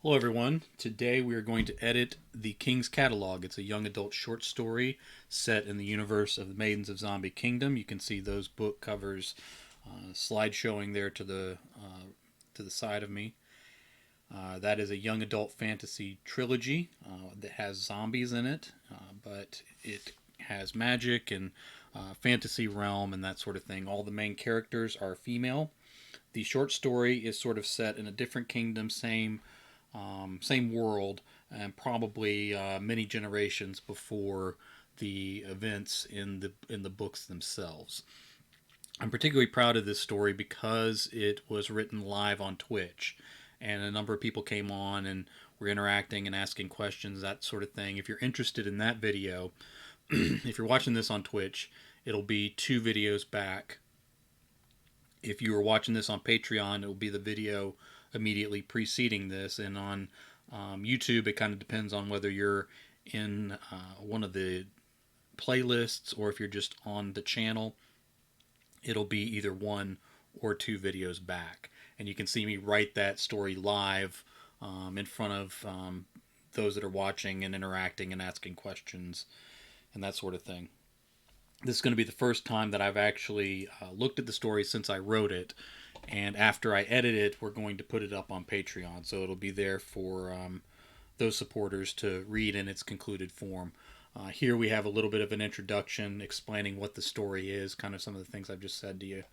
Hello, everyone. Today we are going to edit The King's Catalog. It's a young adult short story set in the universe of the Maidens of Zombie Kingdom. You can see those book covers slide showing there to the side of me. That is a young adult fantasy trilogy that has zombies in it, but it has magic and fantasy realm and that sort of thing. All the main characters are female. The short story is sort of set in a different kingdom, same world, and probably many generations before the events in the books themselves. I'm particularly proud of this story because it was written live on Twitch, and a number of people came on and were interacting and asking questions, that sort of thing. If you're interested in that video, if you're watching this on Twitch, it'll be two videos back. If you were watching this on Patreon, it'll be the video immediately preceding this. And on YouTube, it kind of depends on whether you're in one of the playlists or if you're just on the channel. It'll be either one or two videos back. And you can see me write that story live in front of those that are watching and interacting and asking questions and that sort of thing. This is going to be the first time that I've actually looked at the story since I wrote it. And after I edit it, we're going to put it up on Patreon. So it'll be there for those supporters to read in its concluded form. Here we have a little bit of an introduction explaining what the story is, kind of some of the things I've just said to you.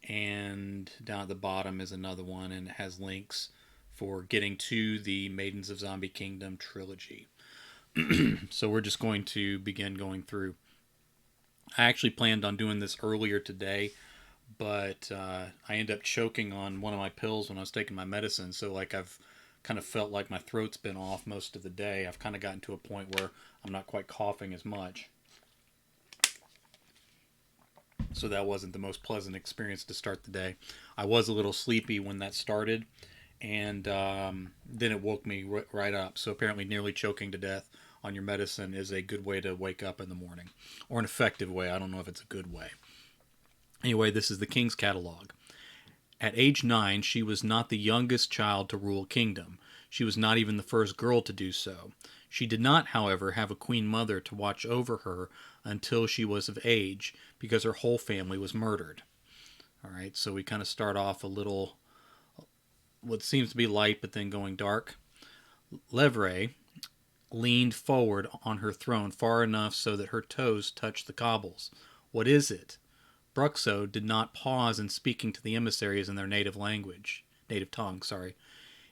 And down at the bottom is another one, and it has links for getting to the Maidens of Zombie Kingdom trilogy. So we're just going to begin going through. I actually planned on doing this earlier today, but I ended up choking on one of my pills when I was taking my medicine. So I've kind of felt like my throat's been off most of the day. I've kind of gotten to a point where I'm not quite coughing as much. So that wasn't the most pleasant experience to start the day. I was a little sleepy when that started, and then it woke me right up. So apparently nearly choking to death on your medicine is a good way to wake up in the morning, or an effective way. I don't know if it's a good way. Anyway, this is the King's Catalog. At age 9, she was not the youngest child to rule a kingdom. She was not even the first girl to do so. She did not, however, have a queen mother to watch over her until she was of age, because her whole family was murdered. All right, so we kind of start off a little, what seems to be light, but then going dark. Levre leaned forward on her throne far enough so that her toes touched the cobbles. What is it? Bruxo did not pause in speaking to the emissaries in their native tongue.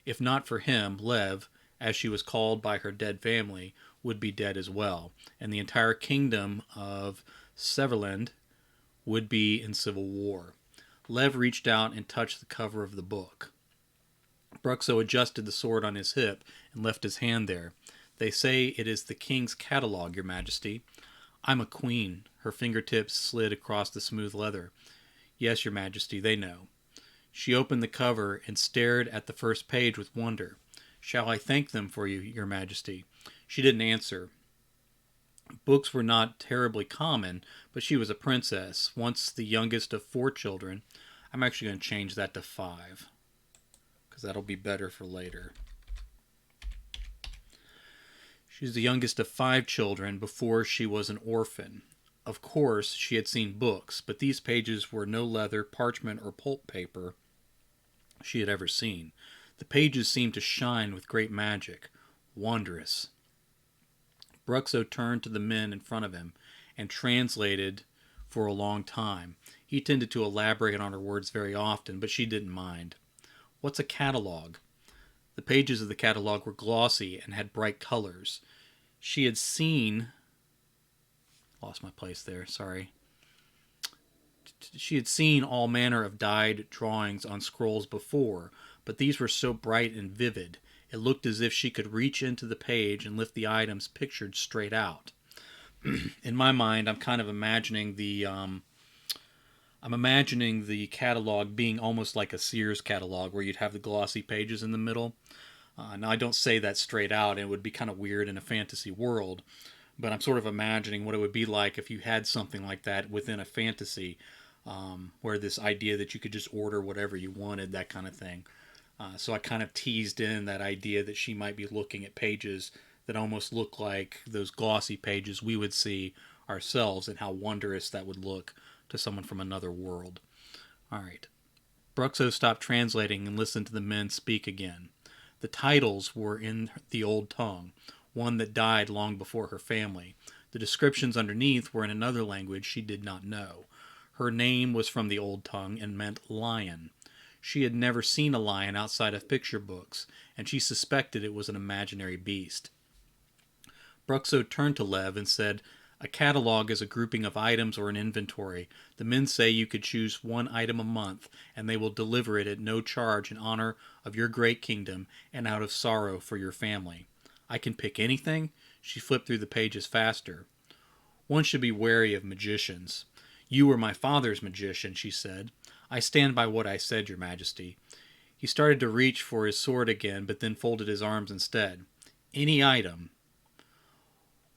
If not for him, Lev, as she was called by her dead family, would be dead as well, and the entire kingdom of Severland would be in civil war. Lev reached out and touched the cover of the book. Bruxo adjusted the sword on his hip and left his hand there. They say it is the King's Catalog, Your Majesty. I'm a queen. Her fingertips slid across the smooth leather. Yes, Your Majesty, they know. She opened the cover and stared at the first page with wonder. Shall I thank them for you, Your Majesty? She didn't answer. Books were not terribly common, but she was a princess, once the youngest of 4 children. I'm actually going to change that to 5, because that'll be better for later. She was the youngest of 5 children before she was an orphan. Of course, she had seen books, but these pages were no leather, parchment, or pulp paper she had ever seen. The pages seemed to shine with great magic. Wondrous. Bruxo turned to the men in front of him and translated for a long time. He tended to elaborate on her words very often, but she didn't mind. What's a catalog? The pages of the catalog were glossy and had bright colors. She had seen... Lost my place there, sorry. She had seen all manner of dyed drawings on scrolls before, but these were so bright and vivid, it looked as if she could reach into the page and lift the items pictured straight out. In my mind, I'm kind of imagining the catalog being almost like a Sears catalog, where you'd have the glossy pages in the middle. Now, I don't say that straight out, and it would be kind of weird in a fantasy world, but I'm sort of imagining what it would be like if you had something like that within a fantasy, where this idea that you could just order whatever you wanted, that kind of thing. So I kind of teased in that idea that she might be looking at pages that almost look like those glossy pages we would see ourselves, and how wondrous that would look to someone from another world. All right. Bruxo stopped translating and listened to the men speak again. The titles were in the old tongue, one that died long before her family. The descriptions underneath were in another language she did not know. Her name was from the old tongue and meant lion. She had never seen a lion outside of picture books, and she suspected it was an imaginary beast. Bruxo turned to Lev and said, "A catalog is a grouping of items or an inventory. The men say you could choose one item a month, and they will deliver it at no charge in honor of your great kingdom and out of sorrow for your family. I can pick anything?" She flipped through the pages faster. "One should be wary of magicians. You were my father's magician," she said. "I stand by what I said, Your Majesty." He started to reach for his sword again, but then folded his arms instead. "Any item.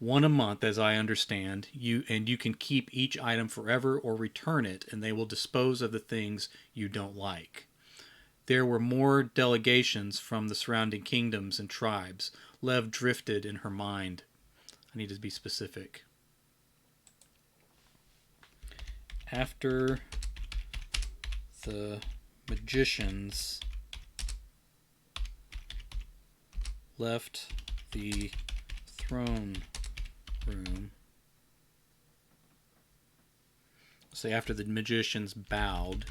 One a month, as I understand, you can keep each item forever or return it, and they will dispose of the things you don't like." There were more delegations from the surrounding kingdoms and tribes. Lev drifted in her mind. I need to be specific. After the magicians left the throne room. Say after the magicians bowed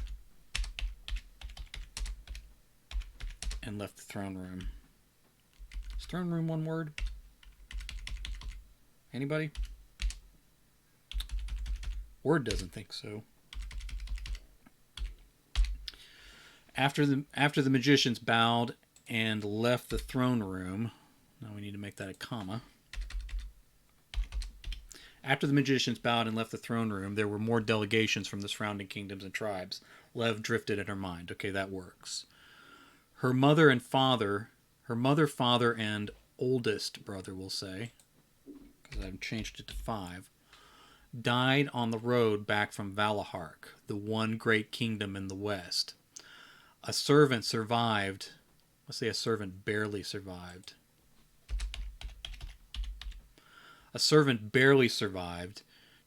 and left the throne room. Is throne room one word? Anybody? Word doesn't think so. After the magicians bowed and left the throne room. Now we need to make that a comma. After the magicians bowed and left the throne room, there were more delegations from the surrounding kingdoms and tribes. Lev drifted in her mind. Okay, that works. Her mother, father, and oldest brother, we'll say, because I've changed it to 5, died on the road back from Valahark, the one great kingdom in the west. A servant survived. Let's say a servant barely survived. A servant barely survived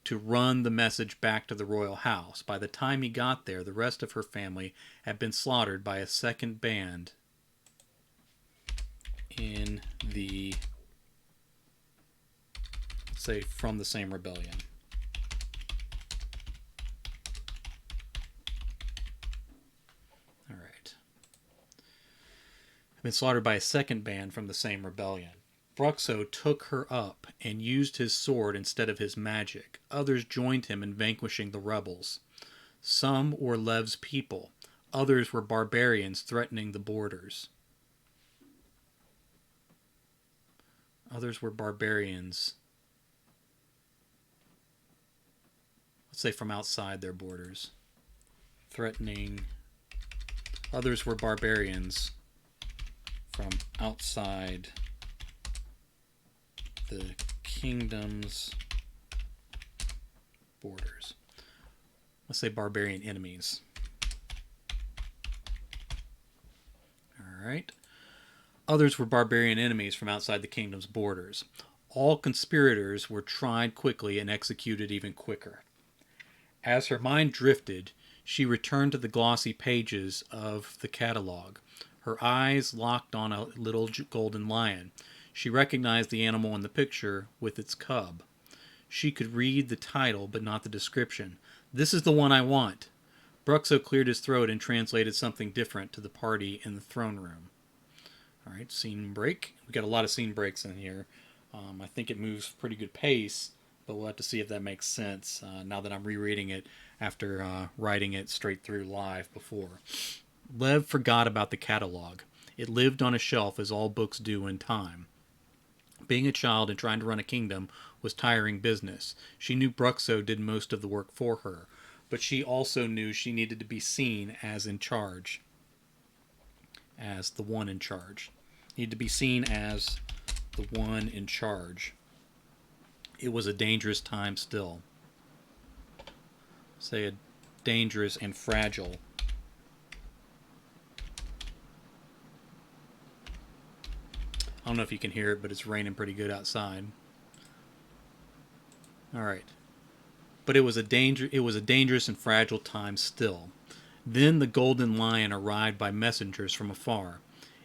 to run the message back to the royal house. By the time he got there, the rest of her family had been slaughtered by a second band in the, let's say, from the same rebellion. All right. Been slaughtered by a second band from the same rebellion. Bruxo took her up and used his sword instead of his magic. Others joined him in vanquishing the rebels. Some were Lev's people. Others were barbarians threatening the borders. Others were barbarians, let's say, from outside their borders. Others were barbarians from outside the kingdom's borders. Let's say barbarian enemies. All right. Others were barbarian enemies from outside the kingdom's borders. All conspirators were tried quickly and executed even quicker. As her mind drifted, she returned to the glossy pages of the catalog. Her eyes locked on a little golden lion. She recognized the animal in the picture with its cub. She could read the title, but not the description. "This is the one I want." Bruxo cleared his throat and translated something different to the party in the throne room. All right, scene break. We got a lot of scene breaks in here. I think it moves pretty good pace, but we'll have to see if that makes sense now that I'm rereading it after writing it straight through live before. Lev forgot about the catalog. It lived on a shelf as all books do in time. Being a child and trying to run a kingdom was tiring business. She knew Bruxo did most of the work for her, but she also knew she needed to be seen as in charge, as the one in charge. Needed to be seen as the one in charge. It was a dangerous time still. Say a dangerous and fragile I don't know if you can hear it, but it's raining pretty good outside. All right. But it was a dangerous and fragile time still. Then the golden lion arrived by messengers from afar.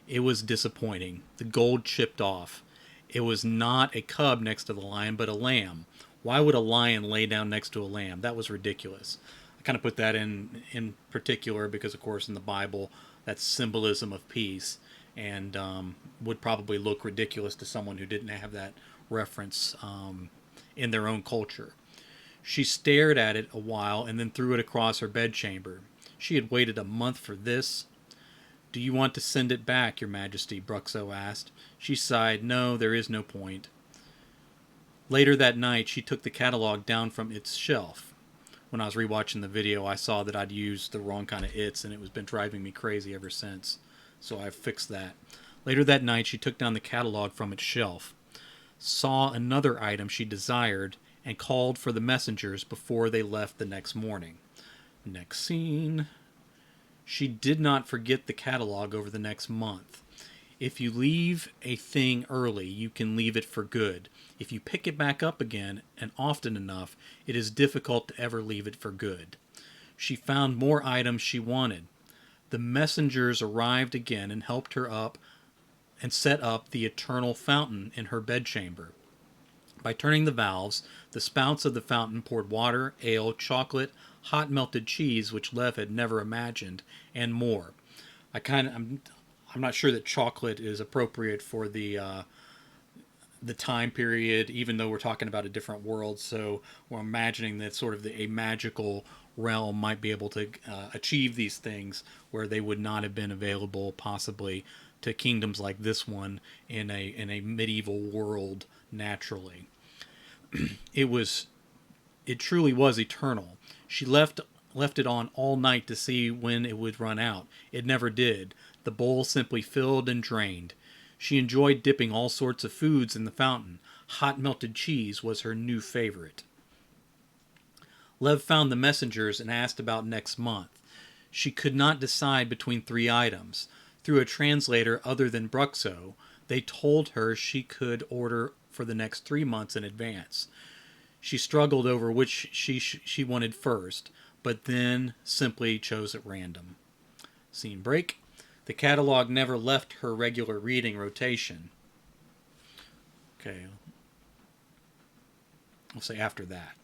It was disappointing. The gold chipped off. It was not a cub next to the lion, but a lamb. Why would a lion lay down next to a lamb? That was ridiculous. I kind of put that in particular because, of course, in the Bible, that's symbolism of peace, and would probably look ridiculous to someone who didn't have that reference in their own culture. She stared at it a while and then threw it across her bedchamber. She had waited a month for this. Do you want to send it back, Your Majesty? Bruxo asked. She sighed. No, there is no point. Later that night, she took the catalog down from its shelf. When I was rewatching the video, I saw that I'd used the wrong kind of its, and it was been driving me crazy ever since. So I fixed that. Later that night, she took down the catalog from its shelf, saw another item she desired, and called for the messengers before they left the next morning. Next scene. She did not forget the catalog over the next month. If you leave a thing early, you can leave it for good. If you pick it back up again, and often enough, it is difficult to ever leave it for good. She found more items she wanted. The messengers arrived again and helped her up and set up the eternal fountain in her bedchamber. By turning the valves, the spouts of the fountain poured water, ale, chocolate, hot melted cheese, which Lev had never imagined, and more. I'm not sure that chocolate is appropriate for the time period, even though we're talking about a different world. So we're imagining that sort of a magical realm might be able to achieve these things where they would not have been available possibly to kingdoms like this one in a medieval world naturally. It truly was eternal. She left it on all night to see when it would run out. It never did. The bowl simply filled and drained. She enjoyed dipping all sorts of foods in the fountain. Hot melted cheese was her new favorite. Lev found the messengers and asked about next month. She could not decide between 3 items. Through a translator other than Bruxo, they told her she could order for the next 3 months in advance. She struggled over which she wanted first, but then simply chose at random. Scene break. The catalog never left her regular reading rotation. Okay. I'll say after that.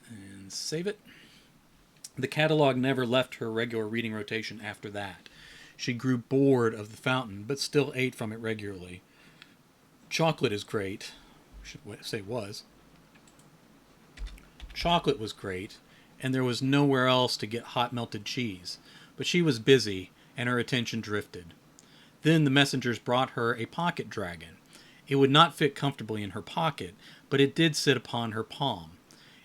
And save it. The catalog never left her regular reading rotation after that. She grew bored of the fountain, but still ate from it regularly. Chocolate is great. I should say was. Chocolate was great, and there was nowhere else to get hot melted cheese. But she was busy, and her attention drifted. Then the messengers brought her a pocket dragon. It would not fit comfortably in her pocket, but it did sit upon her palm.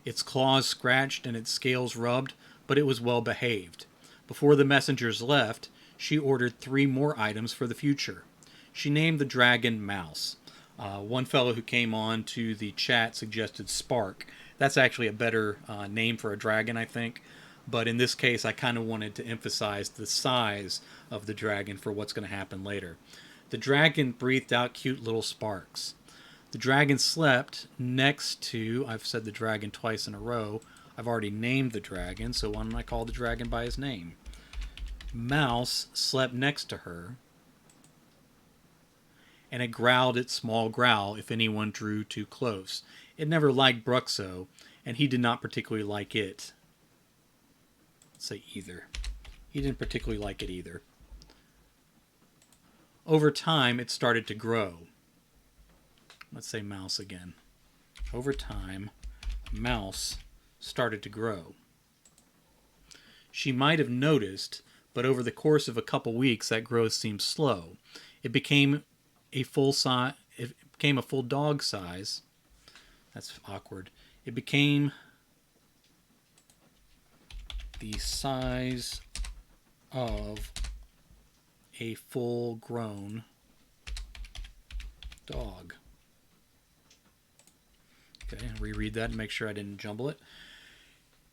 Its claws scratched and its scales rubbed, but it was well behaved. Before the messengers left, she ordered 3 more items for the future. She named the dragon Mouse. One fellow who came on to the chat suggested Spark. That's actually a better name for a dragon, I think. But in this case, I kind of wanted to emphasize the size of the dragon for what's going to happen later. The dragon breathed out cute little sparks. The dragon slept next to, I've said the dragon twice in a row. I've already named the dragon, so why don't I call the dragon by his name? Mouse slept next to her, and it growled its small growl if anyone drew too close. It never liked Bruxo, and he did not particularly like it. Let's say either. He didn't particularly like it either. Over time, it started to grow. Let's say Mouse again. Over time, Mouse started to grow. She might have noticed, but over the course of a couple weeks, that growth seemed slow. It became a full dog size. That's awkward. It became the size of a full-grown dog. Okay, reread that and make sure I didn't jumble it.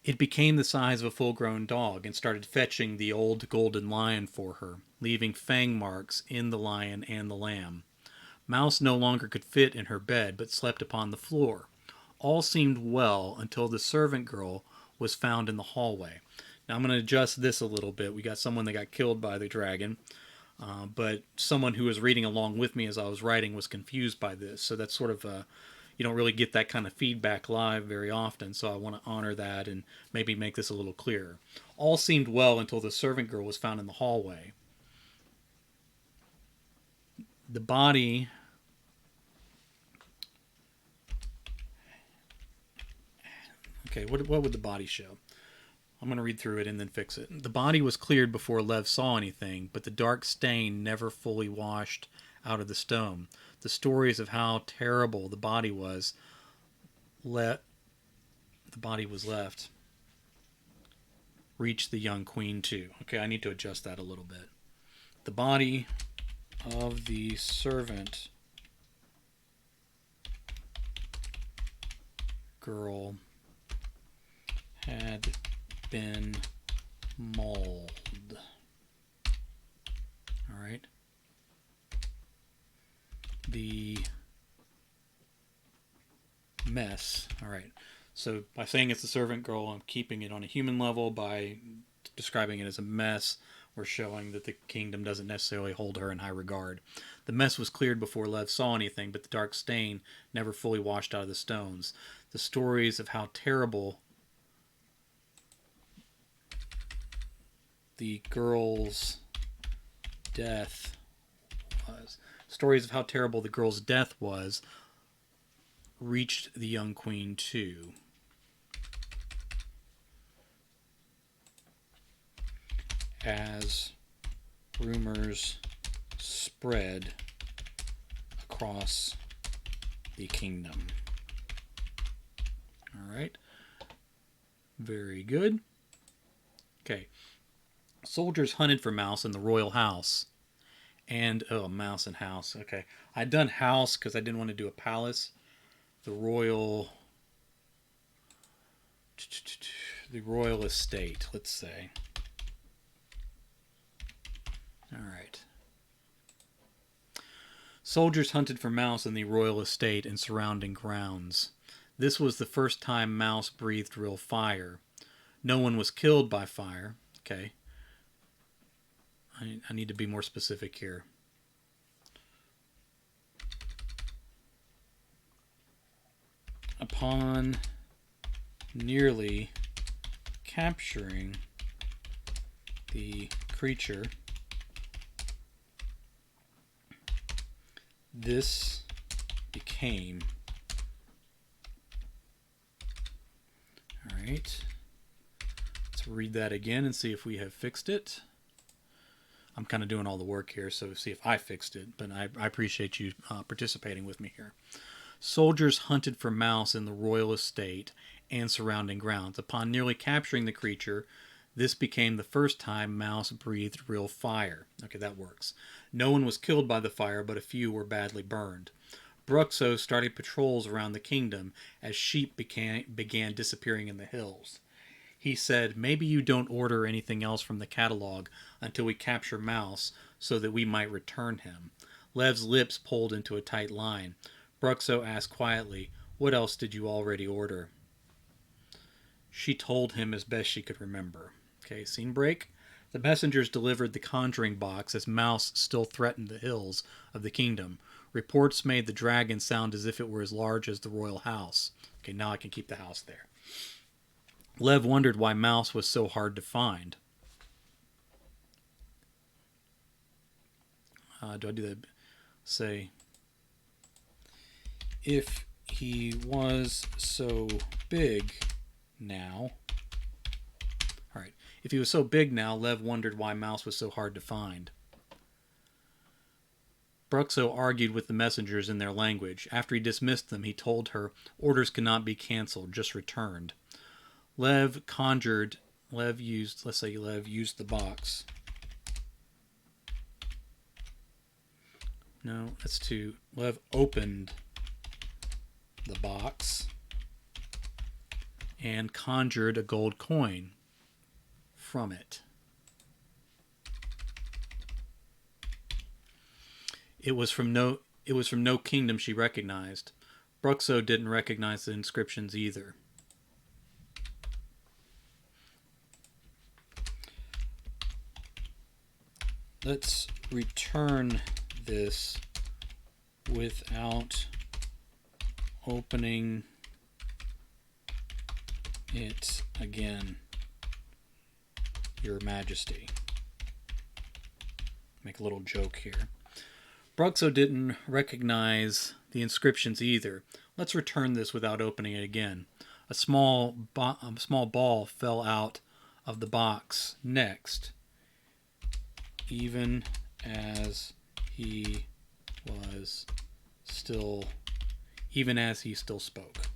It became the size of a full-grown dog and started fetching the old golden lion for her, leaving fang marks in the lion and the lamb. Mouse no longer could fit in her bed, but slept upon the floor. All seemed well until the servant girl was found in the hallway. Now I'm going to adjust this a little bit. We got someone that got killed by the dragon, but someone who was reading along with me as I was writing was confused by this. So that's sort of you don't really get that kind of feedback live very often, so I want to honor that and maybe make this a little clearer. All seemed well until the servant girl was found in the hallway. The body Okay, what would the body show? I'm going to read through it and then fix it. The body was cleared before Lev saw anything, but the dark stain never fully washed out of the stone. The stories of how terrible the body was left reached the young queen too. Okay, I need to adjust that a little bit. The body of the servant girl had been mauled. All right. The mess. All right. So by saying it's the servant girl, I'm keeping it on a human level. By describing it as a mess, we're showing that the kingdom doesn't necessarily hold her in high regard. The mess was cleared before Lev saw anything, but the dark stain never fully washed out of the stones. The stories of how terrible the girl's death was. Stories of how terrible the girl's death was reached the young queen too. As rumors spread across the kingdom. All right. Very good. Okay. Soldiers hunted for Mouse in the royal house. And, Mouse and house. Okay. I'd done house because I didn't want to do a palace. The royal estate, let's say. All right. Soldiers hunted for Mouse in the royal estate and surrounding grounds. This was the first time Mouse breathed real fire. No one was killed by fire. Okay. I need to be more specific here. Upon nearly capturing the creature, this became... All right. Let's read that again and see if we have fixed it. I'm kind of doing all the work here, so see if I fixed it, but I appreciate you participating with me here. Soldiers hunted for Mouse in the royal estate and surrounding grounds. Upon nearly capturing the creature, this became the first time Mouse breathed real fire. Okay, that works. No one was killed by the fire, but a few were badly burned. Bruxo started patrols around the kingdom as sheep began disappearing in the hills. He said, maybe you don't order anything else from the catalog until we capture Mouse so that we might return him. Lev's lips pulled into a tight line. Bruxo asked quietly, what else did you already order? She told him as best she could remember. Okay, scene break. The messengers delivered the conjuring box as Mouse still threatened the hills of the kingdom. Reports made the dragon sound as if it were as large as the royal house. Okay, now I can keep the house there. Lev wondered why Mouse was so hard to find. Do I do that? Say, if he was so big now... All right. If he was so big now, Lev wondered why Mouse was so hard to find. Bruxo argued with the messengers in their language. After he dismissed them, he told her orders could not be cancelled, just returned. Lev used the box. No, that's two. Lev opened the box and conjured a gold coin from it. It was from no kingdom she recognized. Bruxo didn't recognize the inscriptions either. Let's return this without opening it again, Your Majesty. Make a little joke here. Bruxo didn't recognize the inscriptions either. Let's return this without opening it again. A small ball fell out of the box next, even as he was still, even as he still spoke.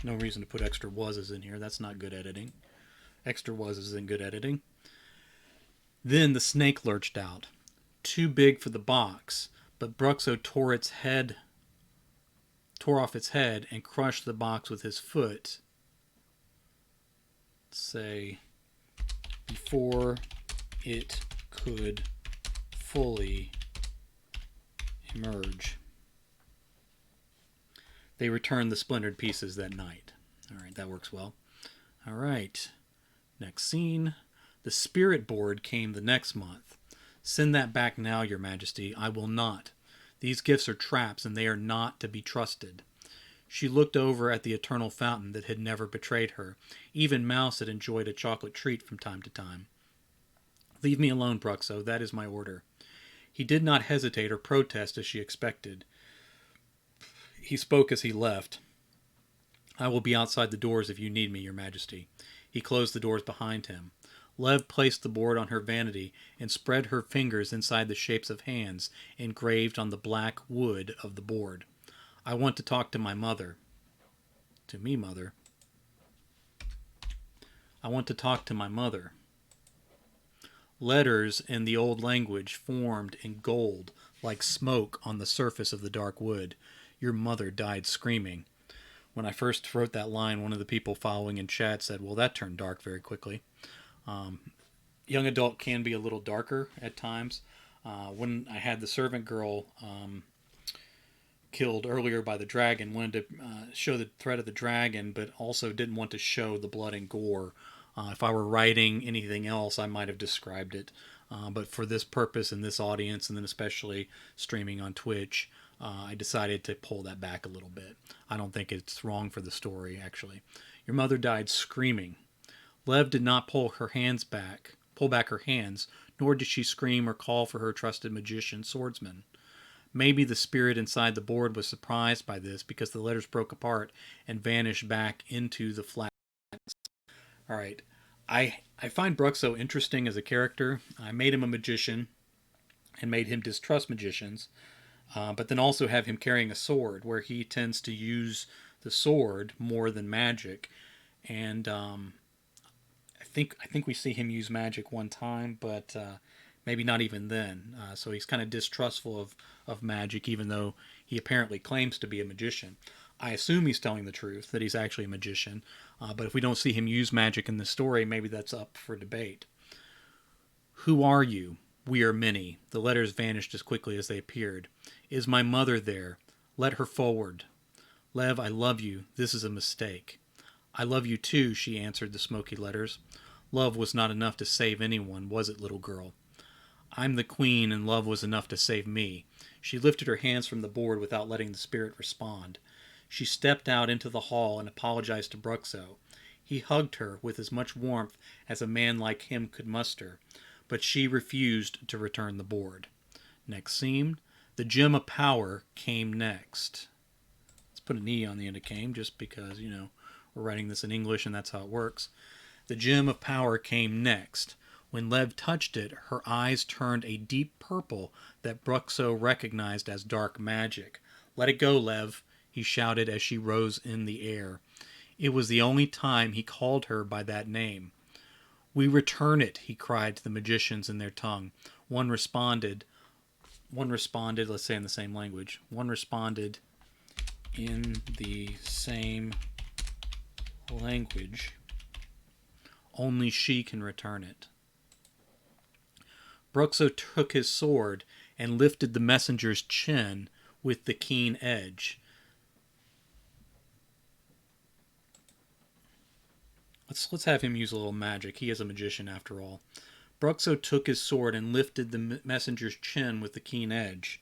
No reason to put extra was's in here. That's not good editing. Extra was's isn't good editing. Then the snake lurched out. Too big for the box, but Bruxo tore off its head and crushed the box with his foot. Say, before it could fully emerge. They returned the splintered pieces that night. All right, that works well. All right, next scene. The spirit board came the next month. Send that back now, Your Majesty. I will not. These gifts are traps, and they are not to be trusted. She looked over at the eternal fountain that had never betrayed her. Even Mouse had enjoyed a chocolate treat from time to time. Leave me alone, Bruxo. That is my order. He did not hesitate or protest as she expected. He spoke as he left. I will be outside the doors if you need me, Your Majesty. He closed the doors behind him. Lev placed the board on her vanity and spread her fingers inside the shapes of hands engraved on the black wood of the board. I want to talk to my mother. To me, mother. I want to talk to my mother. Letters in the old language formed in gold like smoke on the surface of the dark wood. Your mother died screaming. When I first wrote that line, one of the people following in chat said, well, that turned dark very quickly. Young adult can be a little darker at times. When I had the servant girl killed earlier by the dragon, wanted to show the threat of the dragon, but also didn't want to show the blood and gore. If I were writing anything else, I might have described it. But for this purpose and this audience, and then especially streaming on Twitch, I decided to pull that back a little bit. I don't think it's wrong for the story, actually. Your mother died screaming. Lev did not pull back her hands, nor did she scream or call for her trusted magician swordsman. Maybe the spirit inside the board was surprised by this because the letters broke apart and vanished back into the flat. All right. I find Bruxo interesting as a character. I made him a magician and made him distrust magicians, but then also have him carrying a sword where he tends to use the sword more than magic. And I think we see him use magic one time, but maybe not even then. So he's kind of distrustful of magic, even though he apparently claims to be a magician. I assume he's telling the truth, that he's actually a magician. But if we don't see him use magic in the story, maybe that's up for debate. Who are you? We are many. The letters vanished as quickly as they appeared. Is my mother there? Let her forward. Lev, I love you. This is a mistake. I love you too, she answered the smoky letters. Love was not enough to save anyone, was it, little girl? I'm the queen, and love was enough to save me. She lifted her hands from the board without letting the spirit respond. She stepped out into the hall and apologized to Bruxo. He hugged her with as much warmth as a man like him could muster, but she refused to return the board. Next scene, the gem of power came next. Let's put an E on the end of came, just because, we're writing this in English and that's how it works. The gem of power came next. When Lev touched it, her eyes turned a deep purple that Bruxo recognized as dark magic. Let it go, Lev, he shouted as she rose in the air. It was the only time he called her by that name. We return it, he cried to the magicians in their tongue. One responded, let's say in the same language. One responded in the same language. Only she can return it. Bruxo took his sword and lifted the messenger's chin with the keen edge. Let's have him use a little magic. He is a magician after all. Bruxo took his sword and lifted the messenger's chin with the keen edge.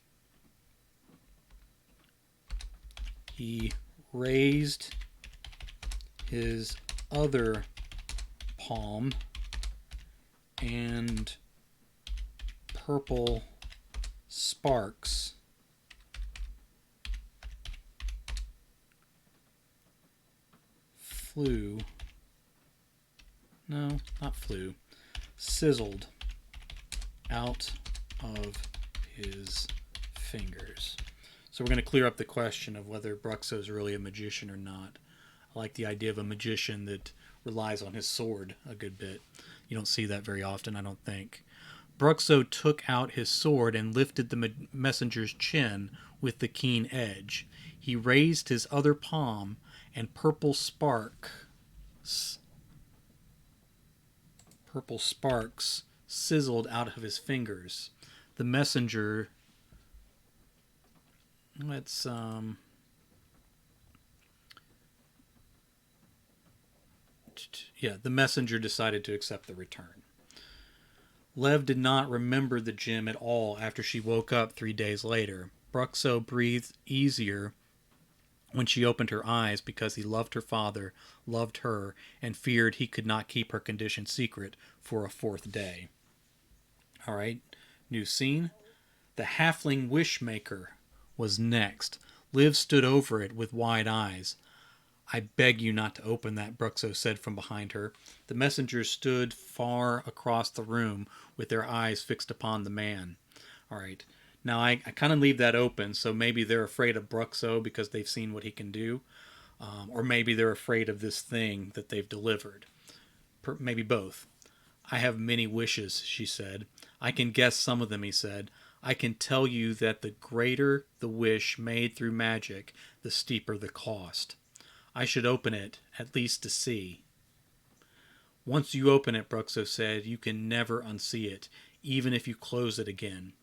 He raised his other palm and purple sparks sizzled out of his fingers. So we're going to clear up the question of whether Bruxo is really a magician or not. I like the idea of a magician that relies on his sword a good bit. You don't see that very often, I don't think. Bruxo took out his sword and lifted the messenger's chin with the keen edge. He raised his other palm, and purple sparks sizzled out of his fingers. The messenger... the messenger decided to accept the return. Lev did not remember the gem at all after she woke up 3 days later. Bruxo breathed easier when she opened her eyes because he loved her father, loved her, and feared he could not keep her condition secret for a 4th day. All right, new scene. The halfling wishmaker was next. Liv stood over it with wide eyes. "I beg you not to open that," Bruxo said from behind her. The messengers stood far across the room with their eyes fixed upon the man. All right. Now, I kind of leave that open, so maybe they're afraid of Bruxo because they've seen what he can do. Or maybe they're afraid of this thing that they've delivered. Maybe both. "I have many wishes," she said. "I can guess some of them," he said. "I can tell you that the greater the wish made through magic, the steeper the cost. I should open it, at least to see." "Once you open it," Bruxo said, "you can never unsee it, even if you close it again."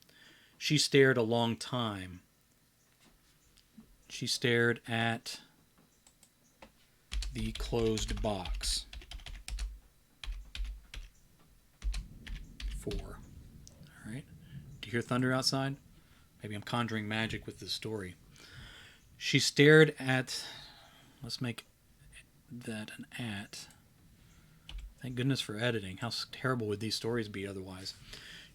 She stared a long time. She stared at the closed box. 4. All right. Do you hear thunder outside? Maybe I'm conjuring magic with this story. She stared at... Let's make that an at. Thank goodness for editing. How terrible would these stories be otherwise?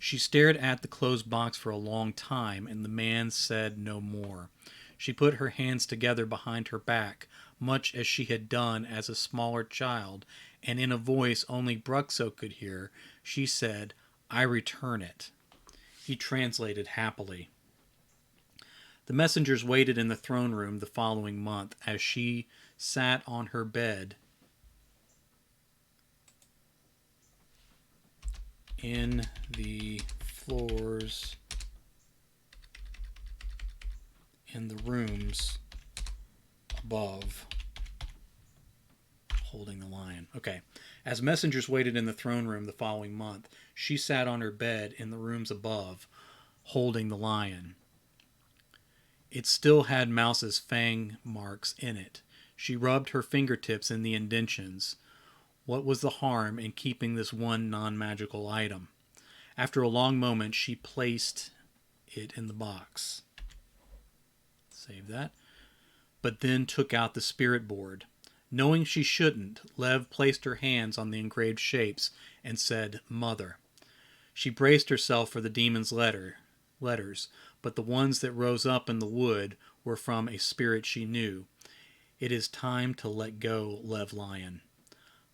She stared at the closed box for a long time, and the man said no more. She put her hands together behind her back, much as she had done as a smaller child, and in a voice only Bruxo could hear, she said, "I return it." He translated happily. The messengers waited in the throne room the following month as she sat on her bed in the floors in the rooms above, holding the lion. Okay. As messengers waited in the throne room the following month, she sat on her bed in the rooms above, holding the lion. It still had Mouse's fang marks in it. She rubbed her fingertips in the indentions. What was the harm in keeping this one non-magical item? After a long moment, she placed it in the box. Save that. But then took out the spirit board. Knowing she shouldn't, Lev placed her hands on the engraved shapes and said, "Mother." She braced herself for the demon's letters, but the ones that rose up in the wood were from a spirit she knew. "It is time to let go, Lev Lion."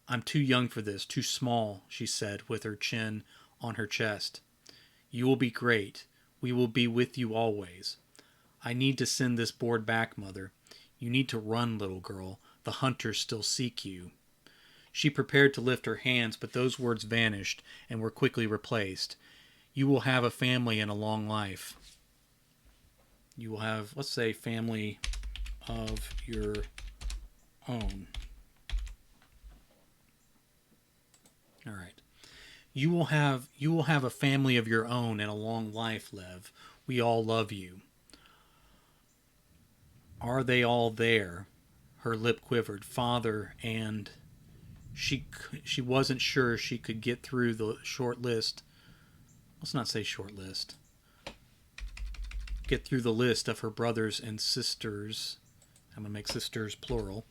"I'm too young for this, too small," she said with her chin on her chest. "You will be great. We will be with you always." "I need to send this board back, Mother." "You need to run, little girl. The hunters still seek you." She prepared to lift her hands, but those words vanished and were quickly replaced. "You will have a family and a long life. You will have, let's say, family of your own." All right. You will have a family of your own and a long life, Lev. We all love you. Are they all there? Her lip quivered. Father and she wasn't sure she could get through the short list. Let's not say short list. Get through the list of her brothers and sisters. I'm going to make sisters plural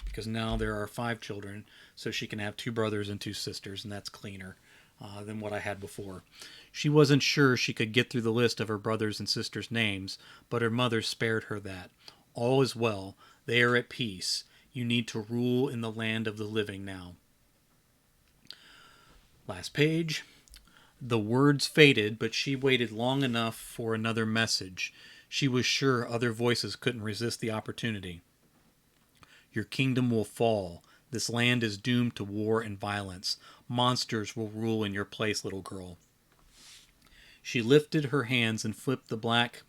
because now there are 5 children, so she can have 2 brothers and 2 sisters, and that's cleaner than what I had before. She wasn't sure she could get through the list of her brothers and sisters' names, but her mother spared her that. All is well. They are at peace. You need to rule in the land of the living now. Last page. The words faded, but she waited long enough for another message. She was sure other voices couldn't resist the opportunity. Your kingdom will fall. This land is doomed to war and violence. Monsters will rule in your place, little girl. She lifted her hands and flipped the black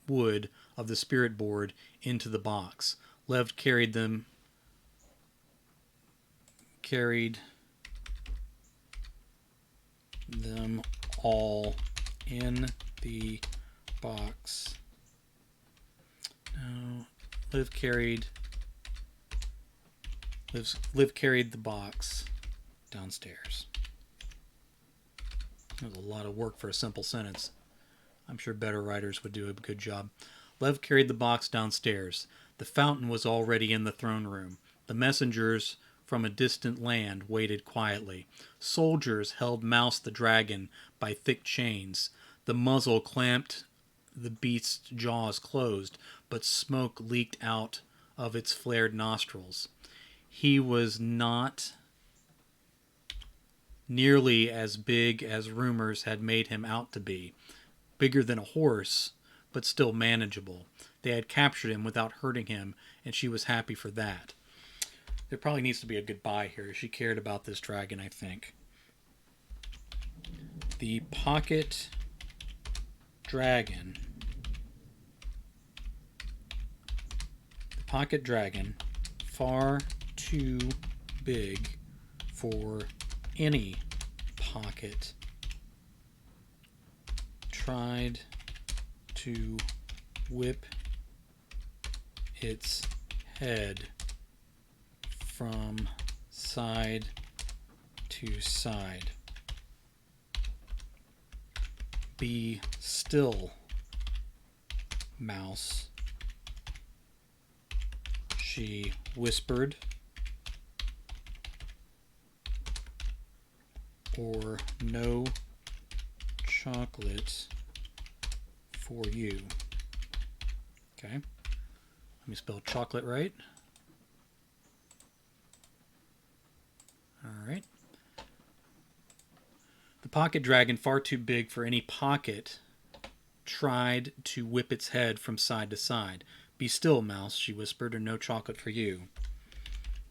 wood of the spirit board into the box. Lev carried them all in the box. No, Liv carried the box downstairs. That was a lot of work for a simple sentence. I'm sure better writers would do a good job. Lev carried the box downstairs. The fountain was already in the throne room. The messengers from a distant land waited quietly. Soldiers held Mouse the dragon by thick chains. The muzzle clamped the beast's jaws closed, but smoke leaked out of its flared nostrils. He was not nearly as big as rumors had made him out to be. Bigger than a horse, but still manageable. They had captured him without hurting him, and she was happy for that. There probably needs to be a goodbye here. She cared about this dragon, I think. The pocket dragon. The pocket dragon, far too big for any pocket, tried to whip its head from side to side. Be still, Mouse, she whispered, or no chocolate for you. Okay. Let me spell chocolate right. All right. The pocket dragon, far too big for any pocket, tried to whip its head from side to side. Be still, Mouse, she whispered, or no chocolate for you.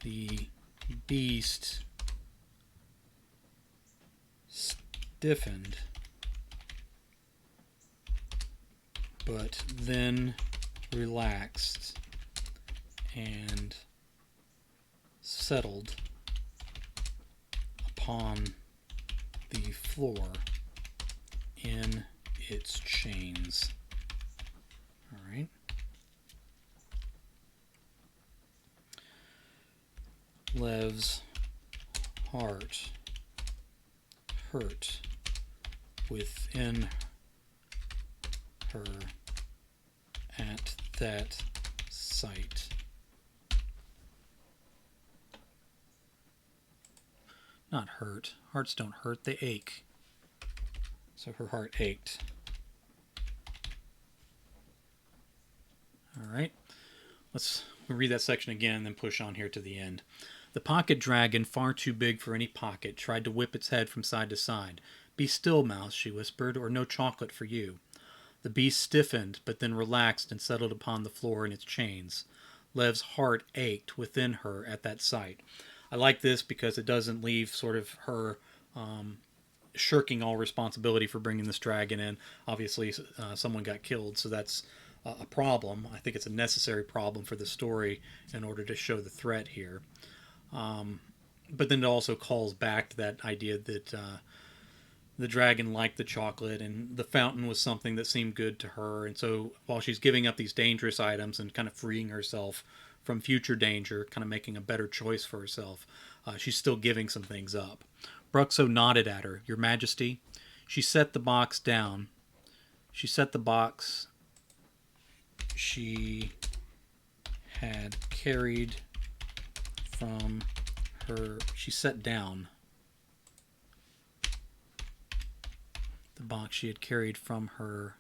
The beast stiffened, but then relaxed and settled upon the floor in its chains. All right. Lev's heart hurt within her at that sight. Not hurt. Hearts don't hurt, they ache. So her heart ached. All right. Let's read that section again and then push on here to the end. The pocket dragon, far too big for any pocket, tried to whip its head from side to side. Be still, Mouse, she whispered, or no chocolate for you. The beast stiffened, but then relaxed and settled upon the floor in its chains. Lev's heart ached within her at that sight. I like this because it doesn't leave sort of her shirking all responsibility for bringing this dragon in. Obviously, someone got killed, so that's a problem. I think it's a necessary problem for the story in order to show the threat here. but then it also calls back to that idea that the dragon liked the chocolate and the fountain was something that seemed good to her. And so while she's giving up these dangerous items and kind of freeing herself from future danger, kind of making a better choice for herself, she's still giving some things up. Bruxo nodded at her. Your Majesty. She set the box down. She set the box she had carried from her. She set down the box she had carried from her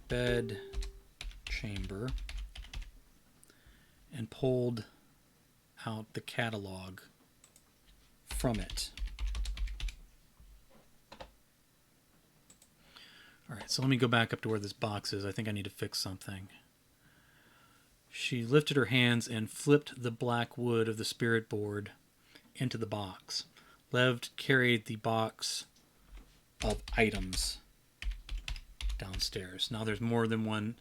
bed chamber and pulled out the catalog from it. All right, so let me go back up to where this box is. I think I need to fix something. She lifted her hands and flipped the black wood of the spirit board into the box. Lev carried the box of items downstairs. Now there's more than one.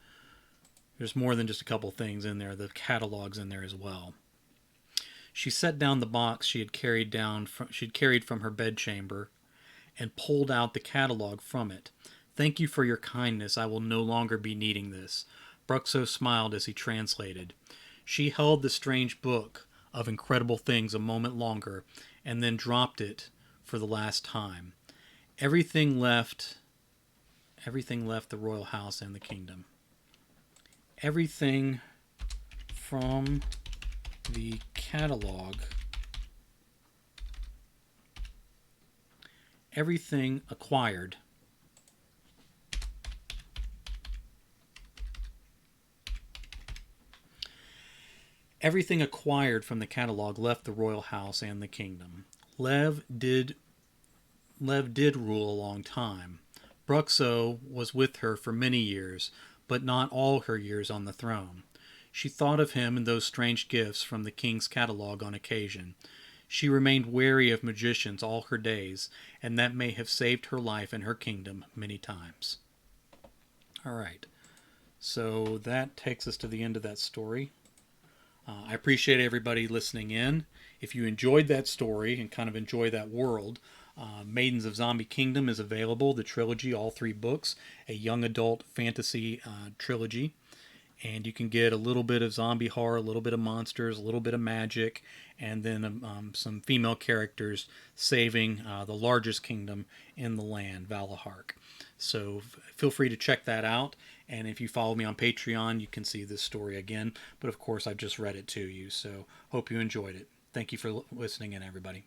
There's more than just a couple things in there. The catalog's in there as well. She set down the box she'd carried from her bedchamber and pulled out the catalog from it. Thank you for your kindness. I will no longer be needing this. Bruxo smiled as he translated. She held the strange book of incredible things a moment longer and then dropped it for the last time. Everything left the royal house and the kingdom. Everything from the catalog, everything acquired from the catalog left the royal house and the kingdom. Lev did rule a long time. Bruxo was with her for many years, but not all her years on the throne. She thought of him and those strange gifts from the king's catalog on occasion. She remained wary of magicians all her days, and that may have saved her life and her kingdom many times. All right, so that takes us to the end of that story. I appreciate everybody listening in. If you enjoyed that story and kind of enjoy that world, Maidens of Zombie Kingdom is available, the trilogy, all 3 books, a young adult fantasy trilogy. And you can get a little bit of zombie horror, a little bit of monsters, a little bit of magic, and then some female characters saving the largest kingdom in the land, Valahark. So feel free to check that out. And if you follow me on Patreon, you can see this story again. But of course, I've just read it to you. So hope you enjoyed it. Thank you for listening in, everybody.